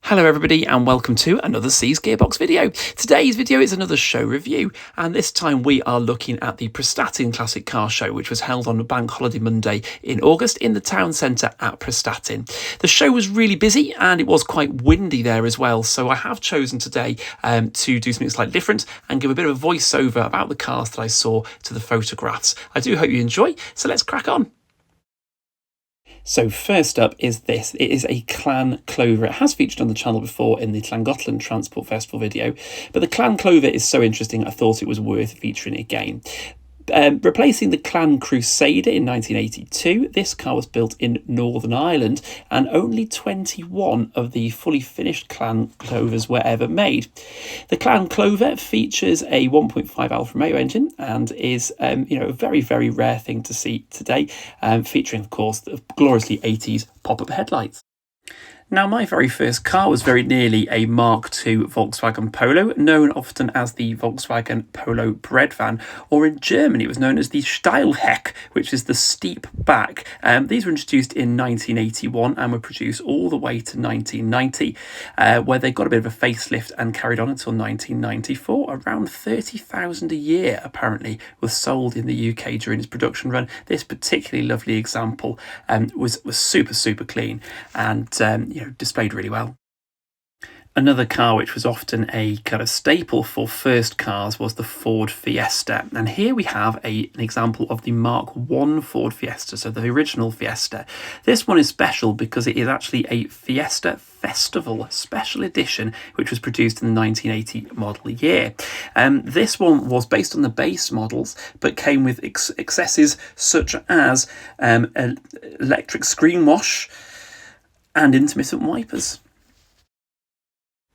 Hello everybody and welcome to another C's Gearbox video. Today's video is another show review, and this time we are looking at the Prestatyn Classic Car show, which was held on a bank holiday Monday in August in the town centre at Prestatyn. The show was really busy and it was quite windy there as well, so I have chosen today to do something slightly different and give a bit of a voiceover about the cars that I saw to the photographs. I do hope you enjoy, so let's crack on. So first up is this. It is a Clan Clover. It has featured on the channel before in the Llangollen Transport Festival video, but the Clan Clover is so interesting I thought it was worth featuring again. Replacing the Clan Crusader in 1982, this car was built in Northern Ireland, and only 21 of the fully finished Clan Clovers were ever made. The Clan Clover features a 1.5 Alfa Romeo engine and is a very, very rare thing to see today, featuring, of course, the gloriously 80s pop-up headlights. Now, my very first car was very nearly a Mark II Volkswagen Polo, known often as the Volkswagen Polo bread van, or in Germany it was known as the Steilheck, which is the steep back. These were introduced in 1981 and were produced all the way to 1990, where they got a bit of a facelift and carried on until 1994. Around 30,000 a year, apparently, was sold in the UK during its production run. This particularly lovely example was super clean and displayed really well. Another car which was often a kind of staple for first cars was the Ford Fiesta, and here we have an example of the Mark I Ford Fiesta, so the original Fiesta. This one is special because it is actually a Fiesta Festival special edition which was produced in the 1980 model year. This one was based on the base models but came with accessories such as electric screen wash and intermittent wipers.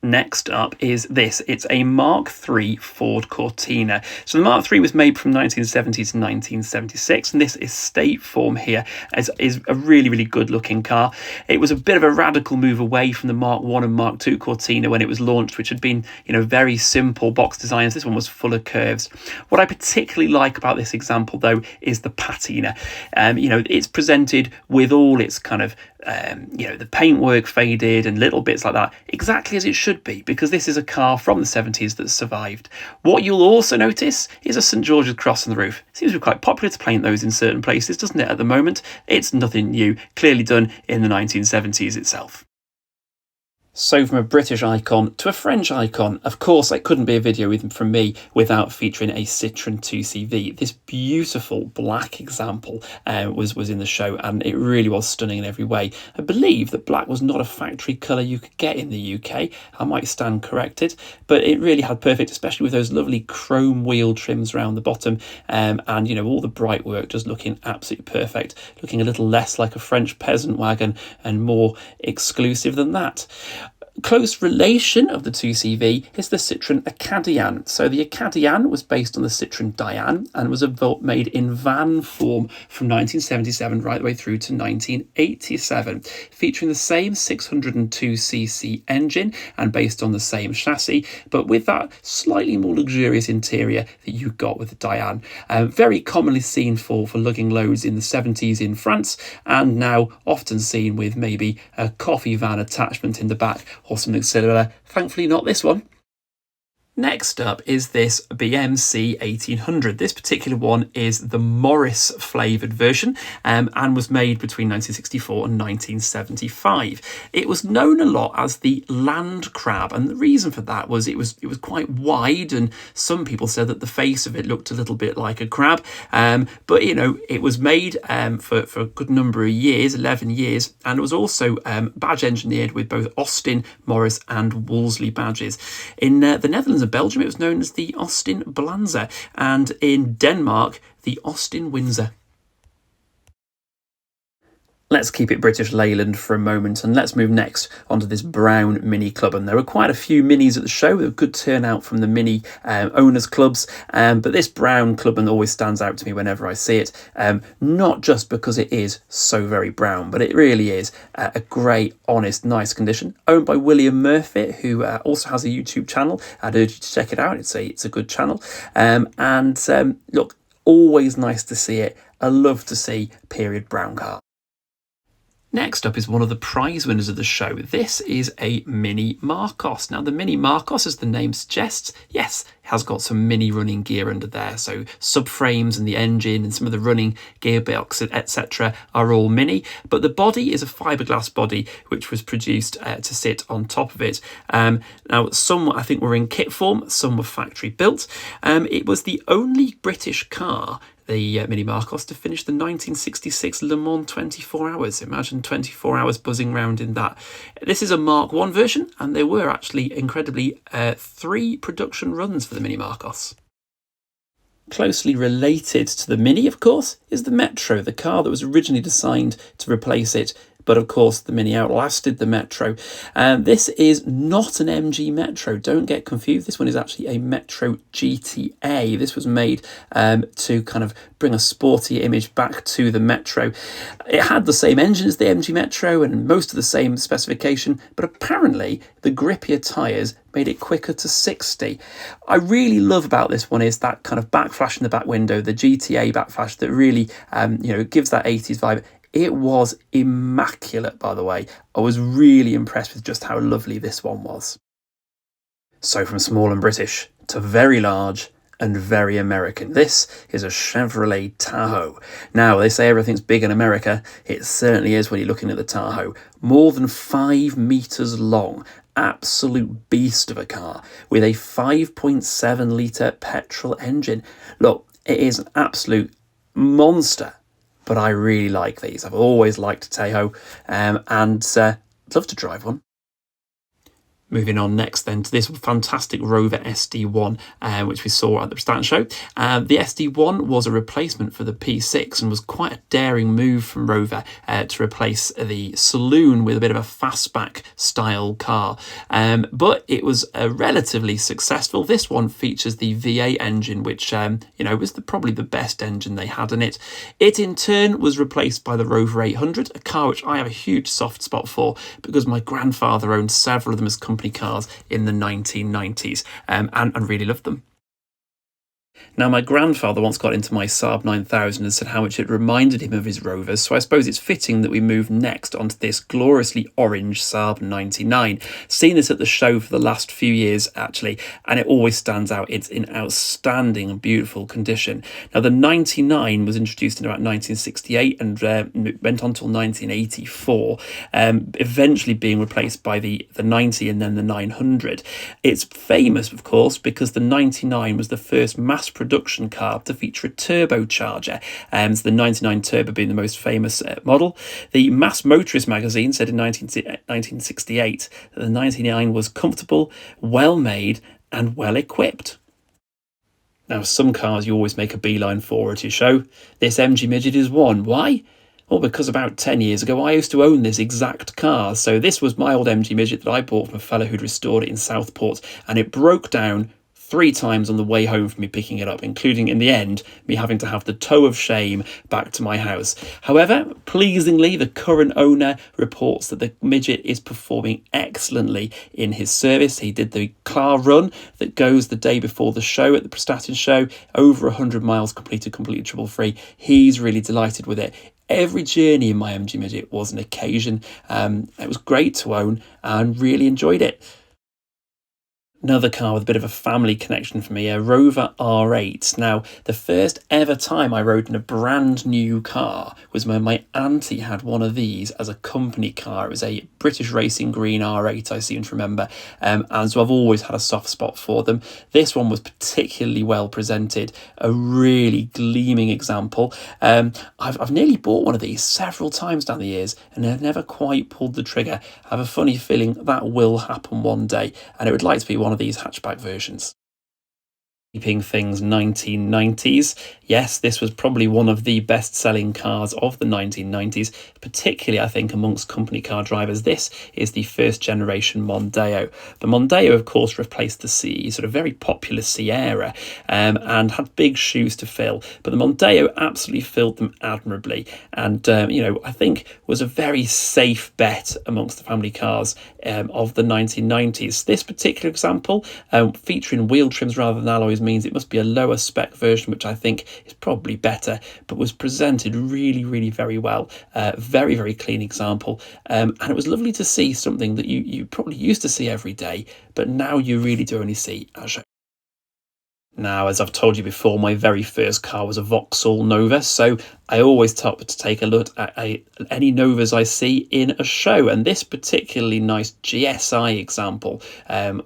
Next up is this. It's a Mark III Ford Cortina. So the Mark III was made from 1970 to 1976, and this estate form here is a really good looking car. It was a bit of a radical move away from the Mark I and Mark II Cortina when it was launched, which had been very simple box designs. This one was full of curves. What I particularly like about this example though is the patina. It's presented with all its kind of the paintwork faded and little bits like that, exactly as it should be, because this is a car from the 70s that survived. What you'll also notice is a St George's cross on the roof. Seems to be quite popular to paint those in certain places, doesn't it, at the moment? It's nothing new, clearly done in the 1970s itself. So from a British icon to a French icon, of course it couldn't be a video from me without featuring a Citroën 2CV. This beautiful black example was in the show, and it really was stunning in every way. I believe that black was not a factory colour you could get in the UK. I might stand corrected, but it really had perfect, especially with those lovely chrome wheel trims around the bottom, and all the bright work just looking absolutely perfect, looking a little less like a French peasant wagon and more exclusive than that. Close relation of the 2CV is the Citroën Acadian. So the Acadian was based on the Citroën Diane and was made in van form from 1977 right the way through to 1987, featuring the same 602cc engine and based on the same chassis, but with that slightly more luxurious interior that you got with the Diane. Very commonly seen for lugging loads in the 70s in France, and now often seen with maybe a coffee van attachment in the back or something similar. Thankfully not this one. Next up is this BMC 1800. This particular one is the Morris flavoured version and was made between 1964 and 1975. It was known a lot as the Land Crab, and the reason for that was it was quite wide, and some people said that the face of it looked a little bit like a crab. But it was made for a good number of years, 11 years, and it was also badge engineered with both Austin, Morris and Wolseley badges. In the Netherlands and Belgium it was known as the Austin Blanza, and in Denmark the Austin Windsor. Let's keep it British Leyland for a moment, and let's move next onto this brown Mini Club. And there were quite a few Minis at the show. There was a good turnout from the Mini owners clubs, but this brown Clubman always stands out to me whenever I see it, not just because it is so very brown, but it really is a great, honest, nice condition, owned by William Murphy, who also has a YouTube channel. I'd urge you to check it out. It's a good channel, and look, always nice to see it. I love to see period brown car. Next up is one of the prize winners of the show. This is a Mini Marcos. Now, the Mini Marcos, as the name suggests, yes, it has got some mini running gear under there. So subframes and the engine and some of the running gearbox, etc., are all mini. But the body is a fiberglass body, which was produced to sit on top of it. Now, some I think were in kit form, some were factory built. It was the only British car, the Mini Marcos, to finish the 1966 Le Mans 24 hours. Imagine 24 hours buzzing around in that. This is a Mark 1 version, and there were actually incredibly 3 production runs for the Mini Marcos. Closely related to the Mini, of course, is the Metro, the car that was originally designed to replace it. But of course, the Mini outlasted the Metro. This is not an MG Metro. Don't get confused. This one is actually a Metro GTA. This was made to kind of bring a sporty image back to the Metro. It had the same engine as the MG Metro and most of the same specification, but apparently the grippier tyres made it quicker to 60. I really love about this one is that kind of backflash in the back window, the GTA backflash that really gives that 80s vibe. It was immaculate, by the way. I was really impressed with just how lovely this one was. So from small and British to very large and very American, this is a Chevrolet Tahoe. Now, they say everything's big in America. It certainly is when you're looking at the Tahoe. More than 5 meters long. Absolute beast of a car with a 5.7 litre petrol engine. Look, it is an absolute monster. But I really like these. I've always liked a Tahoe and I'd love to drive one. Moving on next then to this fantastic Rover SD1, which we saw at the Prestatyn show. The SD1 was a replacement for the P6 and was quite a daring move from Rover to replace the saloon with a bit of a fastback style car. But it was relatively successful. This one features the V8 engine, which was probably the best engine they had in it. It in turn was replaced by the Rover 800, a car which I have a huge soft spot for because my grandfather owned several of them as company cars in the 1990s and really loved them. Now, my grandfather once got into my Saab 9000 and said how much it reminded him of his Rovers, so I suppose it's fitting that we move next onto this gloriously orange Saab 99. Seen this at the show for the last few years, actually, and it always stands out. It's in outstanding and beautiful condition. Now, the 99 was introduced in about 1968 and went on till 1984, eventually being replaced by the 90 and then the 900. It's famous, of course, because the 99 was the first mass production car to feature a turbocharger, so the 99 Turbo being the most famous model. The Mass Motorist magazine said in 1968 that the 99 was comfortable, well made and well equipped. Now, some cars you always make a beeline for at your show. This MG Midget is one. Why? Well, because about 10 years ago, I used to own this exact car. So this was my old MG Midget that I bought from a fellow who'd restored it in Southport, and it broke down 3 times on the way home from me picking it up, including in the end me having to have the tow of shame back to my house. However, pleasingly, the current owner reports that the Midget is performing excellently in his service. He did the car run that goes the day before the show at the Prestatyn show, over 100 miles completed completely trouble-free. He's really delighted with it. Every journey in my MG Midget was an occasion. It was great to own and really enjoyed it. Another car with a bit of a family connection for me, a Rover R8. Now, the first ever time I rode in a brand new car was when my auntie had one of these as a company car. It was a British Racing Green R8, I seem to remember, and so I've always had a soft spot for them. This one was particularly well presented, a really gleaming example. I've nearly bought one of these several times down the years and I've never quite pulled the trigger. I have a funny feeling that will happen one day, and it would like to be one of these hatchback versions. Keeping things 1990s, yes, this was probably one of the best-selling cars of the 1990s, particularly, I think, amongst company car drivers. This is the first-generation Mondeo. The Mondeo, of course, replaced the sort of very popular Sierra and had big shoes to fill, but the Mondeo absolutely filled them admirably and, I think was a very safe bet amongst the family cars of the 1990s. This particular example, featuring wheel trims rather than alloys means it must be a lower spec version, which I think is probably better, but was presented really very well. Very clean example, and it was lovely to see something that you probably used to see every day, but now you really do only see at show. Now, as I've told you before, my very first car was a Vauxhall Nova, so I always top to take a look at any Novas I see in a show, and this particularly nice GSI example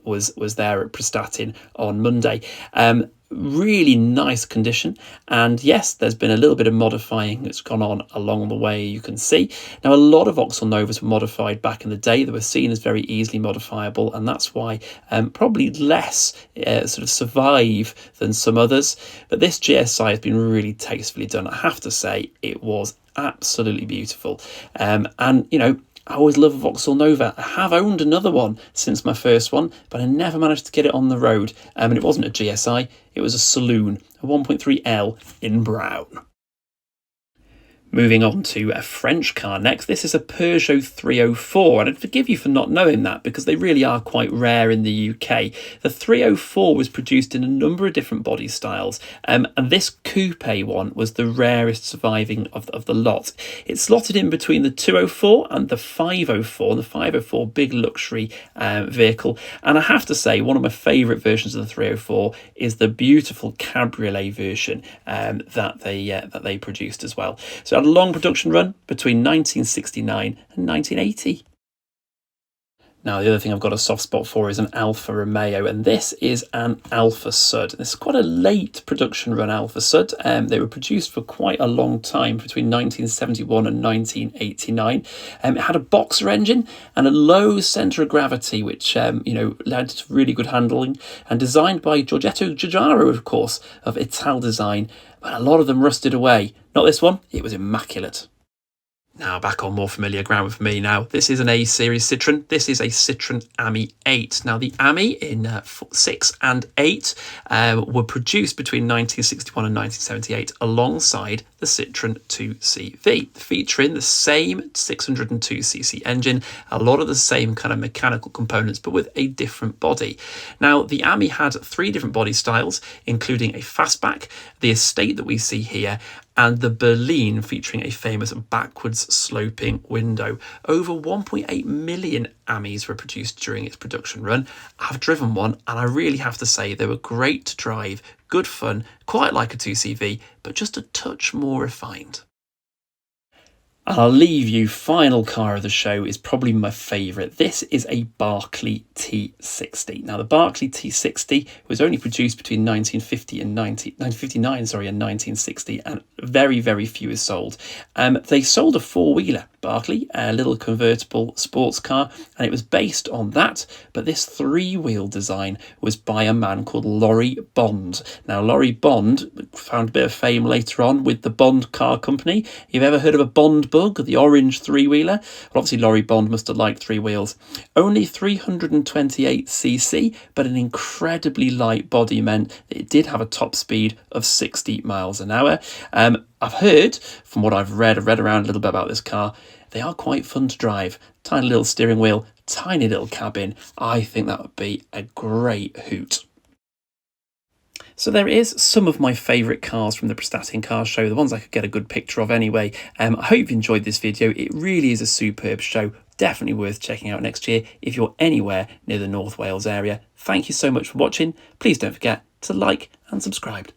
was there at Prestatyn on Monday. Really nice condition, and yes, there's been a little bit of modifying that's gone on along the way, you can see. Now, a lot of Vauxhall Novas were modified back in the day. They were seen as very easily modifiable, and that's why probably less sort of survive than some others. But this GSI has been really tastefully done. I have to say, it was absolutely beautiful. And you know, I always love a Vauxhall Nova. I have owned another one since my first one, but I never managed to get it on the road. And it wasn't a GSI, it was a saloon, a 1.3L in brown. Moving on to a French car next. This is a Peugeot 304, and I'd forgive you for not knowing that because they really are quite rare in the UK. The 304 was produced in a number of different body styles, and this coupe one was the rarest surviving of the lot. It's slotted in between the 204 and the 504, the 504 big luxury vehicle. And I have to say, one of my favourite versions of the 304 is the beautiful cabriolet version that they produced as well. So had a long production run between 1969 and 1980. Now, the other thing I've got a soft spot for is an Alfa Romeo, and this is an Alfa Sud. This is quite a late production run Alfa Sud. They were produced for quite a long time, between 1971 and 1989. It had a boxer engine and a low centre of gravity, which led to really good handling, and designed by Giorgetto Giugiaro, of course, of Ital Design. But a lot of them rusted away. Not this one, it was immaculate. Now, back on more familiar ground for me now. This is an A-series Citroën. This is a Citroën Ami 8. Now, the Ami in 6 and 8 were produced between 1961 and 1978 alongside the Citroën 2CV, featuring the same 602cc engine, a lot of the same kind of mechanical components, but with a different body. Now, the Ami had 3 different body styles, including a fastback, the Estate that we see here, and the Berline, featuring a famous backwards sloping window. Over 1.8 million Amis were produced during its production run. I've driven one, and I really have to say they were great to drive, good fun, quite like a 2CV, but just a touch more refined. And I'll leave you, final car of the show is probably my favourite. This is a Berkley T60. Now, the Berkley T60 was only produced between 1959 and 1960, and very few is sold. They sold a 4-wheeler, Berkley, a little convertible sports car, and it was based on that, but this 3-wheel design was by a man called Laurie Bond. Now, Laurie Bond found a bit of fame later on with the Bond car company. You've ever heard of a Bond bug, the orange 3-wheeler? Well, obviously Laurie Bond must have liked 3 wheels. Only 328cc, but an incredibly light body meant that it did have a top speed of 60 miles an hour. I've heard, from what I've read around a little bit about this car, they are quite fun to drive. Tiny little steering wheel, tiny little cabin. I think that would be a great hoot. So there is some of my favourite cars from the Prestatyn Car Show, the ones I could get a good picture of anyway. I hope you enjoyed this video. It really is a superb show. Definitely worth checking out next year if you're anywhere near the North Wales area. Thank you so much for watching. Please don't forget to like and subscribe.